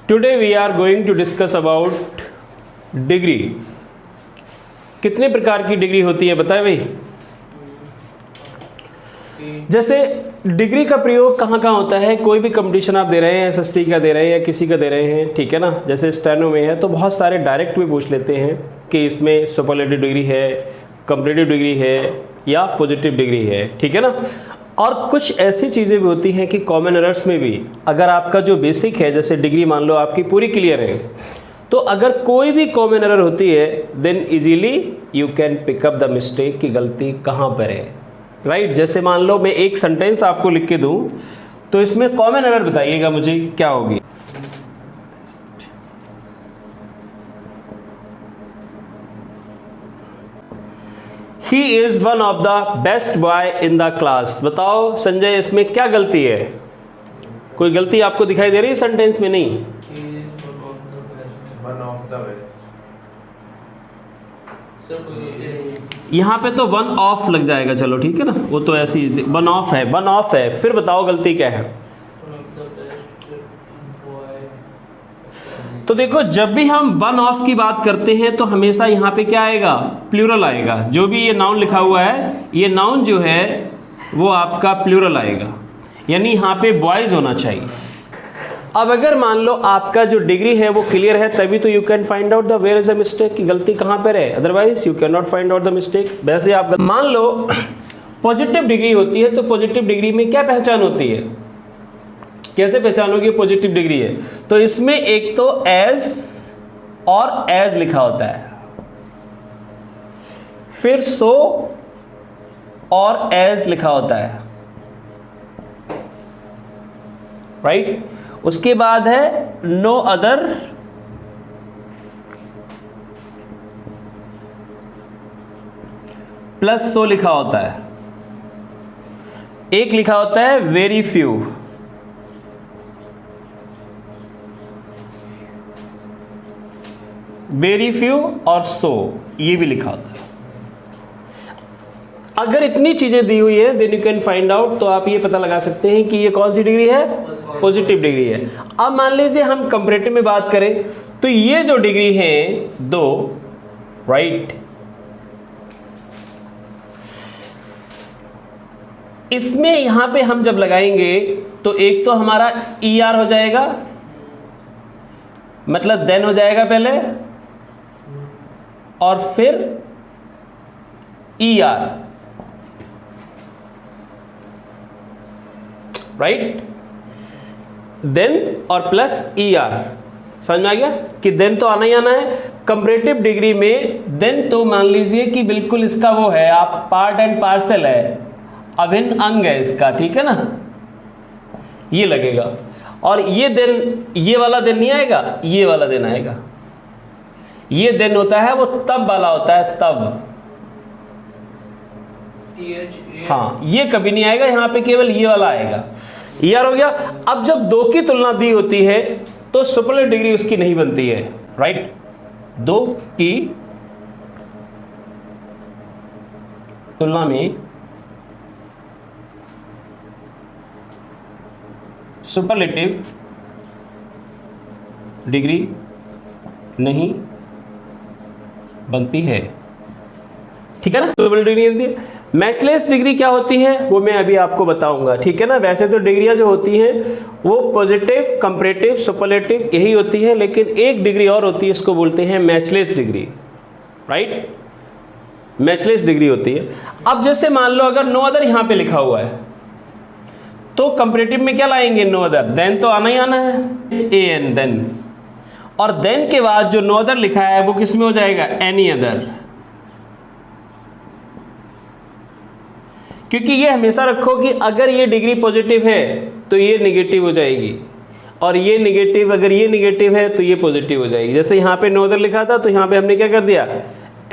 Today we are going to discuss about degree. कितने प्रकार की डिग्री होती है बताए भाई? जैसे डिग्री का प्रयोग कहाँ कहाँ होता है? कोई भी कंपटीशन आप दे रहे हैं, एसएससी का दे रहे हैं या किसी का दे रहे हैं, ठीक है ना, जैसे स्टेनो में है तो बहुत सारे डायरेक्ट भी पूछ लेते हैं कि इसमें सुपरलेटिव डिग्री है, कंपैरेटिव डिग्री है या पॉजिटिव डिग्री है, ठीक है ना। और कुछ ऐसी चीज़ें भी होती हैं कि कॉमन एरर्स में भी अगर आपका जो बेसिक है, जैसे डिग्री मान लो आपकी पूरी क्लियर है, तो अगर कोई भी कॉमन एरर होती है then easily you can pick up the mistake की गलती कहाँ पर है, राइट। जैसे मान लो मैं एक सेंटेंस आपको लिख के दूं तो इसमें कॉमन एरर बताइएगा मुझे क्या होगी। He is one of the best boy in the class. बताओ संजय इसमें क्या गलती है? कोई गलती आपको दिखाई दे रही है सेंटेंस में? नहीं, यहाँ पे तो वन ऑफ लग जाएगा, चलो ठीक है ना, वो तो ऐसी वन ऑफ है, वन ऑफ है। फिर बताओ गलती क्या है? तो देखो जब भी हम वन ऑफ की बात करते हैं तो हमेशा यहाँ पे क्या आएगा? प्लूरल आएगा। जो भी ये नाउन लिखा हुआ है, ये नाउन जो है वो आपका प्लूरल आएगा, यानी यहाँ पे बॉयज होना चाहिए। अब अगर मान लो आपका जो डिग्री है वो क्लियर है, तभी तो you can find out the where is the mistake की गलती कहाँ पर है, otherwise you can not find out the mistake. वैसे आप मान लो पॉजिटिव डिग्री होती है तो पॉजिटिव डिग्री में क्या पहचान होती है? कैसे पहचानोगे पॉजिटिव डिग्री है? तो इसमें एक तो एज और एज लिखा होता है, फिर सो और एज लिखा होता है, राइट। उसके बाद है नो अदर प्लस सो लिखा होता है, एक लिखा होता है वेरी फ्यू, वेरी फ्यू और सो, ये भी लिखा होता है। अगर इतनी चीजें दी हुई है then you can find out, तो आप ये पता लगा सकते हैं कि ये कौन सी डिग्री है? पॉजिटिव डिग्री है। अब मान लीजिए हम कंपैरेटिव में बात करें तो ये जो डिग्री है दो, राइट, इसमें यहां पे हम जब लगाएंगे तो एक तो हमारा ई आर हो जाएगा, मतलब देन हो जाएगा पहले और फिर ई आर, राइट, देन और प्लस ई आर। समझ में आ गया कि देन तो आना ही आना है। कंपैरेटिव डिग्री में देन तो मान लीजिए कि बिल्कुल इसका वो है, आप पार्ट एंड पार्सल है, अभिन्न अंग है इसका, ठीक है ना, ये लगेगा। और ये दिन, ये वाला दिन नहीं आएगा, ये वाला दिन आएगा। ये दिन होता है वो तब वाला होता है, तब, हाँ, ये कभी नहीं आएगा, यहाँ पे केवल ये वाला आएगा। ईयर हो गया। अब जब दो की तुलना दी होती है तो सुपरलेटिव डिग्री उसकी नहीं बनती है, राइट। दो की तुलना में सुपरलेटिव डिग्री नहीं बनती है, ठीक है ना। सुपरलेटिव डिग्री बनती है। मैचलेस डिग्री क्या होती है वो मैं अभी आपको बताऊंगा, ठीक है ना। वैसे तो डिग्रियां जो होती हैं वो पॉजिटिव, कंपैरेटिव, सुपरलेटिव यही होती है, लेकिन एक डिग्री और होती है, इसको बोलते हैं matchless degree, right. Matchless degree होती है। अब जैसे मान लो अगर नो अदर यहां पे लिखा हुआ है तो कंपैरेटिव में क्या लाएंगे? नो अदर, देन तो आना ही आना है, ए एन देन, और देन के बाद जो नो अदर लिखा है वो किस में हो जाएगा? Any other. क्योंकि ये हमेशा रखो कि अगर ये डिग्री पॉजिटिव है तो ये नेगेटिव हो जाएगी, और ये नेगेटिव, अगर ये नेगेटिव है तो ये पॉजिटिव हो जाएगी। जैसे यहाँ पे नो अदर लिखा था तो यहाँ पे हमने क्या कर दिया?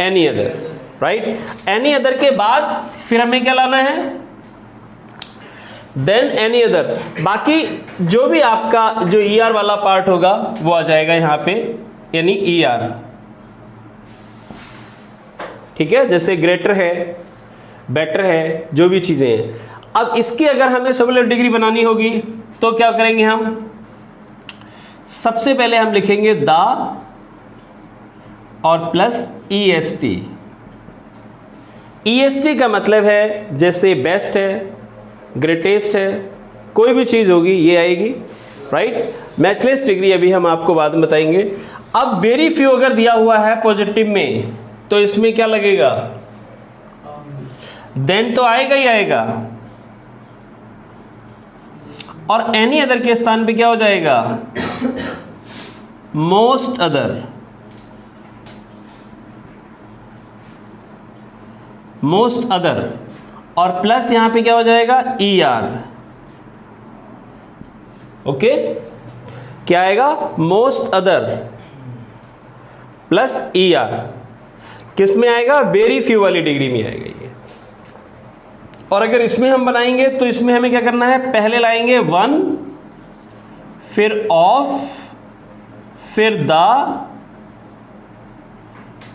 Any other, right. Any other के बाद फिर हमें क्या लाना है? Then any other. बाकी जो भी आपका जो ई आर वाला पार्ट होगा वो आ जाएगा यहाँ पे, यानी ई आर, ठीक है। जैसे ग्रेटर है, बेटर है, जो भी चीजें हैं। अब इसकी अगर हमें सुपरलेटिव डिग्री बनानी होगी तो क्या करेंगे हम? सबसे पहले हम लिखेंगे द और प्लस EST। EST का मतलब है जैसे बेस्ट है, ग्रेटेस्ट है, कोई भी चीज़ होगी ये आएगी, राइट। मैचलेस डिग्री अभी हम आपको बाद में बताएंगे। अब वेरी फ्यू अगर दिया हुआ है पॉजिटिव में तो इसमें क्या लगेगा, देन तो आएगा ही आएगा, और एनी अदर के स्थान पे क्या हो जाएगा, मोस्ट अदर। मोस्ट अदर और प्लस यहां पे क्या हो जाएगा, ER। ओके, क्या आएगा, मोस्ट अदर प्लस ER। किस में आएगा, वेरी फ्यू वाली डिग्री में आएगा ये। और अगर इसमें हम बनाएंगे तो इसमें हमें क्या करना है, पहले लाएंगे 1, फिर ऑफ, फिर द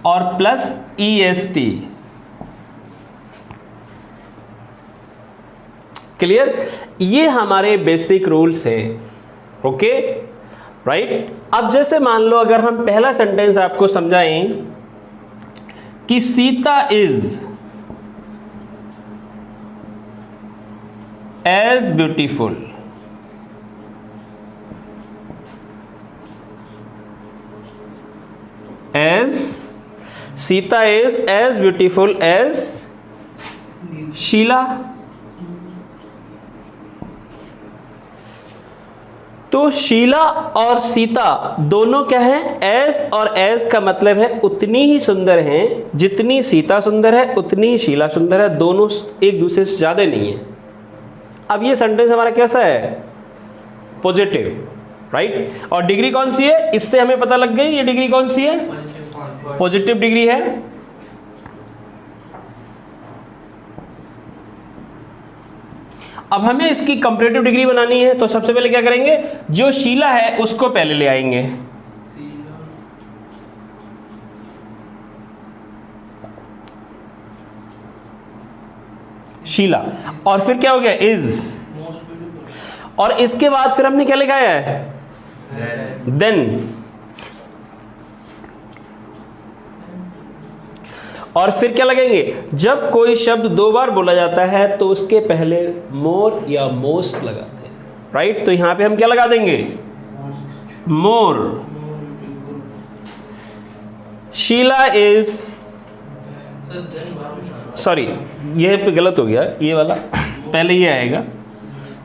और प्लस EST। क्लियर, ये हमारे बेसिक रूल्स हैं। Okay, right. अब जैसे मान लो अगर हम पहला सेंटेंस आपको समझाएं कि Sita is as beautiful as, Sita is as beautiful as Sheela. तो शीला और सीता दोनों क्या है, एज, और एज का मतलब है उतनी ही सुंदर हैं जितनी सीता सुंदर है उतनी ही शीला सुंदर है, दोनों एक दूसरे से ज्यादा नहीं है। अब ये सेंटेंस हमारा कैसा है, पॉजिटिव, राइट। और डिग्री कौन सी है, इससे हमें पता लग गई ये डिग्री कौन सी है, पॉजिटिव डिग्री है। अब हमें इसकी कंपैरेटिव डिग्री बनानी है तो सबसे पहले क्या करेंगे, जो शीला है उसको पहले ले आएंगे, शीला, और फिर क्या हो गया, इज, और इसके बाद फिर हमने क्या लिखाया है, देन, और फिर क्या लगेंगे, जब कोई शब्द दो बार बोला जाता है तो उसके पहले मोर या मोस्ट लगाते हैं, राइट। तो यहां पे हम क्या लगा देंगे, मोर। शीला इज, सॉरी ये पे गलत हो गया, ये वाला पहले ये आएगा,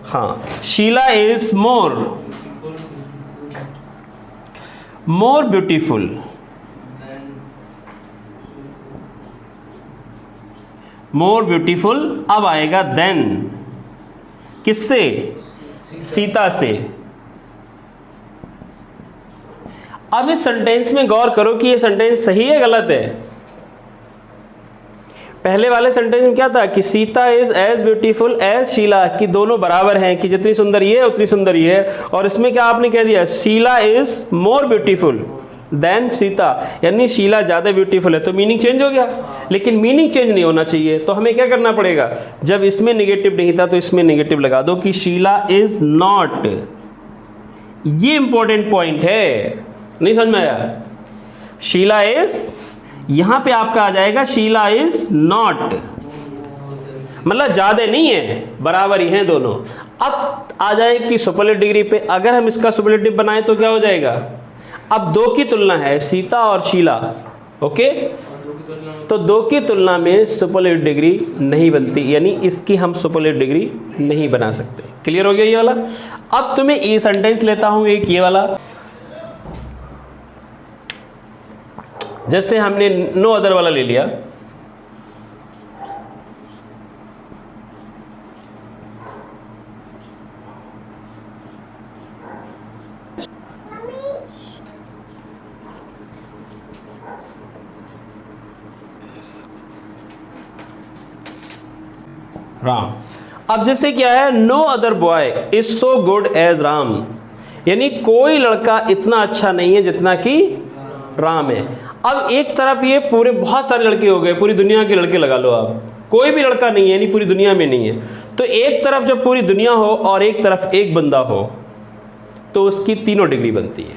हाँ। Sheela is more beautiful, more beautiful. अब आएगा देन, किससे, सीता से। अब इस सेंटेंस में गौर करो कि ये सेंटेंस सही है गलत है। पहले वाले सेंटेंस में क्या था कि Sita is as beautiful as Sheela, कि दोनों बराबर हैं, कि जितनी सुंदर ये है उतनी सुंदर ये है। और इसमें क्या आपने कह दिया, Sheela is more beautiful than Sita, यानी शीला ज्यादा ब्यूटीफुल है, तो मीनिंग चेंज हो गया। लेकिन मीनिंग चेंज नहीं होना चाहिए, तो हमें क्या करना पड़ेगा, जब इसमें नेगेटिव नहीं था तो इसमें नेगेटिव लगा दो कि शीला इज नॉट। ये इंपॉर्टेंट पॉइंट है, नहीं समझ में आया, शीला इज, यहां पे आपका आ जाएगा शीला इज नॉट, मतलब ज्यादा नहीं है, बराबर ही हैं दोनों। अब आ जाए कि सुपरलेटिव डिग्री पे, अगर हम इसका सुपरलेटिव बनाए तो क्या हो जाएगा, अब दो की तुलना है, सीता और शीला, ओके, तो दो की तुलना में सुपरलेटिव डिग्री नहीं बनती, यानी इसकी हम सुपरलेटिव डिग्री नहीं बना सकते। क्लियर हो गया ये वाला। अब तुम्हें ये सेंटेंस लेता हूं एक ये वाला, जैसे हमने नो अदर वाला ले लिया, राम। अब जैसे क्या है, no other boy is so good as Ram, यानी कोई लड़का इतना अच्छा नहीं है जितना कि राम है। अब एक तरफ ये पूरे बहुत सारे लड़के हो गए, पूरी दुनिया के लड़के लगा लो आप, कोई भी लड़का नहीं है, यानी पूरी दुनिया में नहीं है। तो एक तरफ जब पूरी दुनिया हो और एक तरफ एक बंदा हो, तो उसकी तीनों डिग्री बनती है,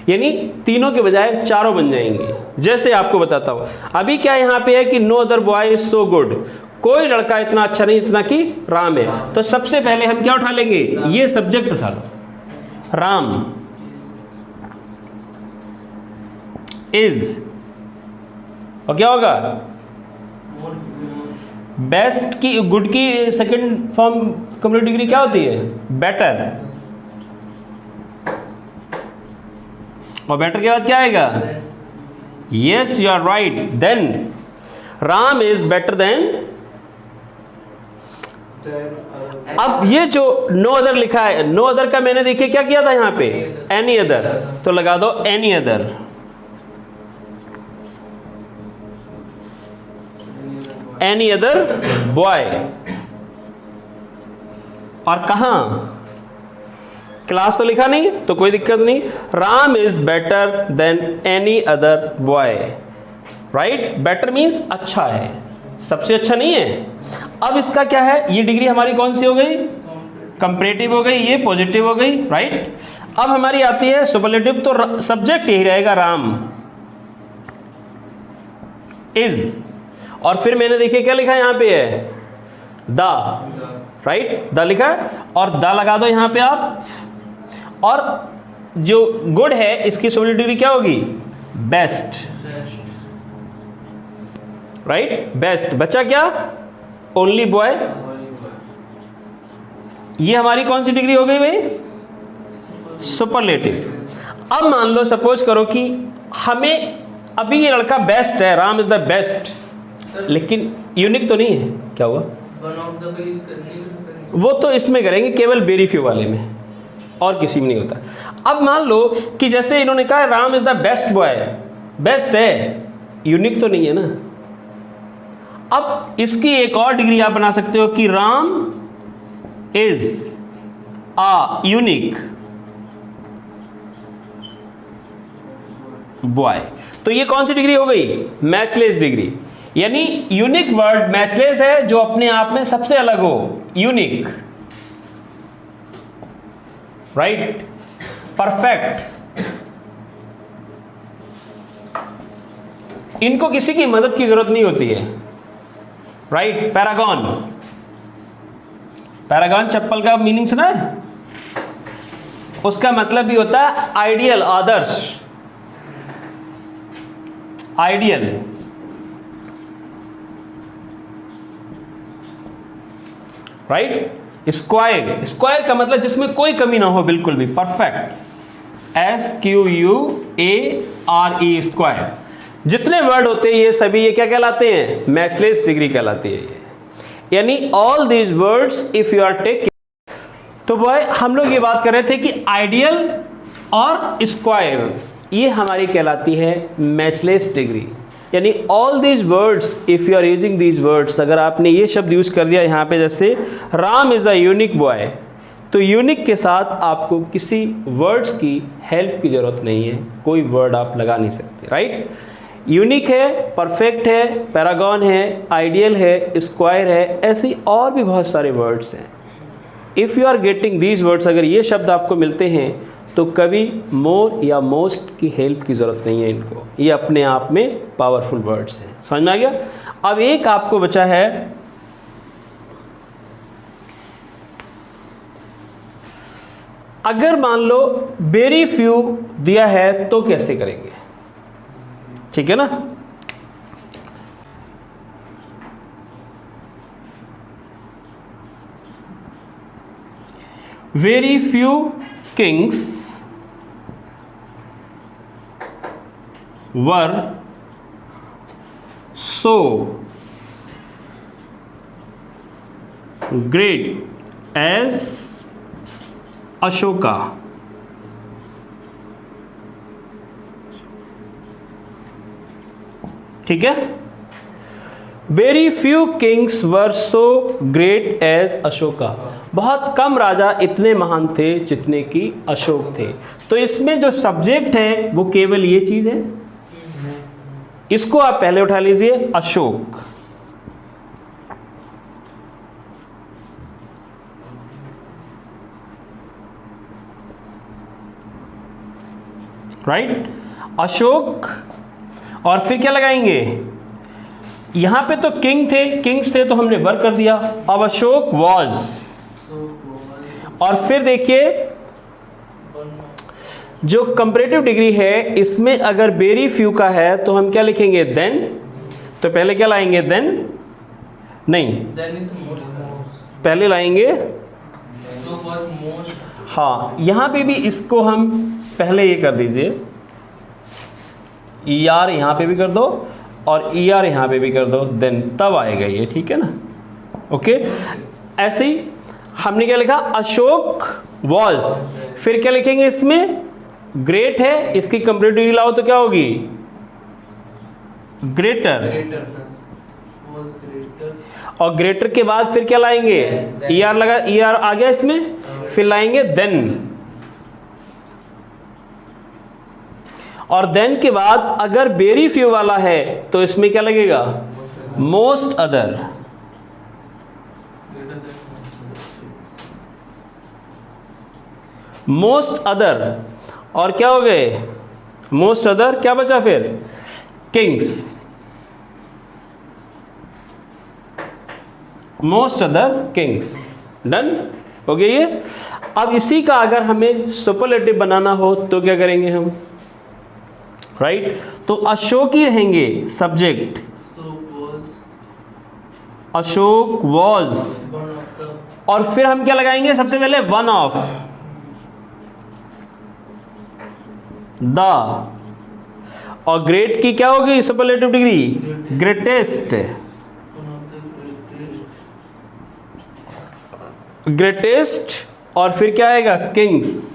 यानी तीनों के बजाय चारों बन जाएंगी। जैसे आपको बताता हूं, अभी क्या यहाँ पे है कि no other boy is so good, कोई लड़का इतना अच्छा नहीं जितना कि राम है। तो सबसे पहले हम क्या उठा लेंगे, ये सब्जेक्ट उठा लो, राम इज, और क्या होगा, बेस्ट की, गुड की सेकंड फॉर्म कंप्लीट डिग्री क्या होती है, बेटर, और बेटर के बाद क्या आएगा, yes you are right, then Ram is better than. अब ये जो नो अदर लिखा है, नो अदर का मैंने देखिए क्या किया था यहाँ पे, एनी अदर, तो लगा दो any other, any other boy, और कहां, क्लास तो लिखा नहीं तो कोई दिक्कत नहीं, Ram is better then any other boy, right. Better means अच्छा है, सबसे अच्छा नहीं है। अब इसका क्या है, ये डिग्री हमारी कौन सी हो गई, कंपैरेटिव हो गई, ये पॉजिटिव हो गई, राइट। अब हमारी आती है सुपरलेटिव, तो सब्जेक्ट यही रहेगा राम इज, और फिर मैंने देखिए क्या लिखा यहां पे है, द, राइट, द लिखा है, और द लगा दो यहां पे आप, और जो गुड है इसकी सुपरलेटिव डिग्री क्या होगी, बेस्ट, राइट, बेस्ट। बच्चा क्या, ओनली बॉय, ये हमारी कौन सी डिग्री हो गई भाई, सुपरलेटिव। अब मान लो सपोज करो कि हमें अभी ये लड़का बेस्ट है, राम इज द बेस्ट, लेकिन यूनिक तो नहीं है, क्या हुआ, वो तो इसमें करेंगे केवल वेरी फ्यू वाले में, और किसी में नहीं होता। अब मान लो कि जैसे इन्होंने कहा Ram is the best boy, best है, यूनिक तो नहीं है ना। अब इसकी एक और डिग्री आप बना सकते हो कि Ram is a unique boy, तो ये कौन सी डिग्री हो गई, मैचलेस डिग्री, यानी यूनिक वर्ड मैचलेस है, जो अपने आप में सबसे अलग हो, यूनिक, राइट, परफेक्ट, इनको किसी की मदद की जरूरत नहीं होती है, राइट। पैरागॉन, पैरागॉन चप्पल का मीनिंग सुना है, उसका मतलब भी होता है आइडियल, आदर्श, आइडियल, राइट। स्क्वायर, स्क्वायर का मतलब जिसमें कोई कमी ना हो, बिल्कुल भी परफेक्ट, SQUARE, स्क्वायर। जितने वर्ड होते हैं ये सभी, ये क्या कहलाते हैं, मैचलेस डिग्री कहलाती है ये, यानी all these words if you are take. तो बॉय हम लोग ये बात कर रहे थे कि आइडियल और स्क्वायर ये हमारी कहलाती है मैचलेस डिग्री, यानी all these words if you are using these words, अगर आपने ये शब्द यूज कर दिया यहाँ पे, जैसे Ram is a unique boy, तो यूनिक के साथ आपको किसी वर्ड्स की हेल्प की जरूरत नहीं है, कोई वर्ड आप लगा नहीं सकते, राइट। यूनिक है, परफेक्ट है, पैरागॉन है, आइडियल है, स्क्वायर है, ऐसी और भी बहुत सारे वर्ड्स हैं। If you are getting these words, अगर ये शब्द आपको मिलते हैं तो कभी मोर या मोस्ट की हेल्प की ज़रूरत नहीं है इनको, ये अपने आप में पावरफुल वर्ड्स हैं। समझ में आ गया। अब एक आपको बचा है अगर मान लो वेरी फ्यू दिया है तो कैसे करेंगे, ठीक है ना। Very few kings were so great as Ashoka, ठीक है। Very few kings were so great as Ashoka, बहुत कम राजा इतने महान थे जितने कि अशोक थे। तो इसमें जो सब्जेक्ट है वो केवल ये चीज है, इसको आप पहले उठा लीजिए, अशोक। राइट, अशोक, और फिर क्या लगाएंगे, यहां पे तो किंग थे, किंग्स थे तो हमने वर कर दिया, अब अशोक वॉज, और फिर देखिए जो कंपैरेटिव डिग्री है इसमें अगर वेरी फ्यू का है तो हम क्या लिखेंगे, देन, तो पहले क्या लाएंगे, देन नहीं, पहले लाएंगे, हाँ यहां पे भी इसको हम पहले ये कर दीजिए, ई आर यहां पे भी कर दो और ई आर यहां पे भी कर दो, देन तब आएगा ये, ठीक है ना, ओके। ऐसे ही हमने क्या लिखा, अशोक वॉज, फिर क्या लिखेंगे इसमें, ग्रेट है, इसकी कंप्लीट डिग्री लाओ तो क्या होगी, ग्रेटर, और ग्रेटर के बाद फिर क्या लाएंगे, ई आर लगा, ई आर आ गया इसमें, फिर लाएंगे देन, और देन के बाद अगर वेरी फ्यू वाला है तो इसमें क्या लगेगा, मोस्ट अदर, मोस्ट अदर, और क्या हो गए, मोस्ट अदर, क्या बचा फिर, Kings, most other Kings, done हो गया ये। अब इसी का अगर हमें सुपरलेटिव बनाना हो तो क्या करेंगे हम, राइट, तो अशोक ही रहेंगे सब्जेक्ट, अशोक वॉज, और फिर हम क्या लगाएंगे, सबसे पहले वन ऑफ द, और ग्रेट की क्या होगी सुपरलेटिव डिग्री, ग्रेटेस्ट, ग्रेटेस्ट, और फिर क्या आएगा, किंग्स।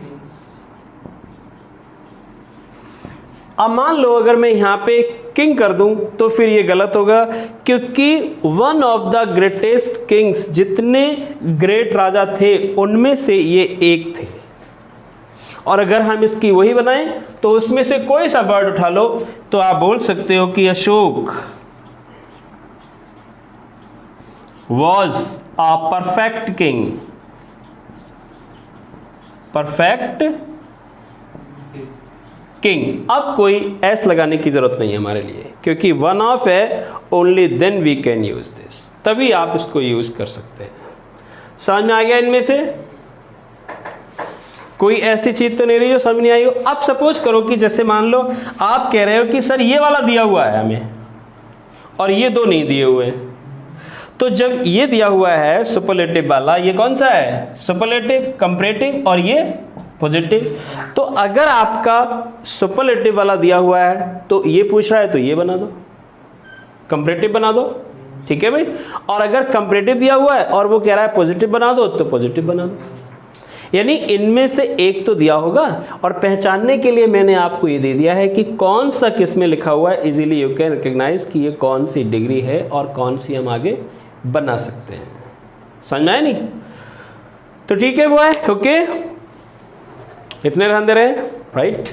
अब मान लो अगर मैं यहां पे किंग कर दूं तो फिर ये गलत होगा, क्योंकि one of the greatest Kings, जितने ग्रेट राजा थे उनमें से ये एक थे, और अगर हम इसकी वही बनाएं तो उसमें से कोई सा वर्ड उठा लो तो आप बोल सकते हो कि Ashok was a perfect king, perfect king. अब कोई एस लगाने की जरूरत नहीं है हमारे लिए, क्योंकि वन ऑफ है, only then we can use this, तभी आप इसको यूज कर सकते हैं। समझ में आ गया इनमें से कोई ऐसी चीज तो नहीं रही जो समझ नहीं आई हो। अब सपोज करो कि जैसे मान लो आप कह रहे हो कि सर ये वाला दिया हुआ है हमें और ये दो नहीं दिए हुए, तो जब ये दिया हुआ है सुपरलेटिव वाला, ये कौन सा है, सुपरलेटिव, कंपैरेटिव, और ये पॉजिटिव, तो अगर आपका सुपरलेटिव वाला दिया हुआ है तो ये पूछ रहा है तो ये बना दो, कंपैरेटिव बना दो, ठीक है भाई। और अगर कंपैरेटिव दिया हुआ है और वो कह रहा है पॉजिटिव बना दो तो पॉजिटिव बना दो, यानी इनमें से एक तो दिया होगा। और पहचानने के लिए मैंने आपको ये दे दिया है कि कौन सा किस में लिखा हुआ है, इजीली यू कैन रिकॉग्नाइज कि ये कौन सी डिग्री है और कौन सी हम आगे बना सकते हैं। समझ में आया नहीं? तो ठीक है वो है, ओके, इतने रहने दे रहे हैं, राइट।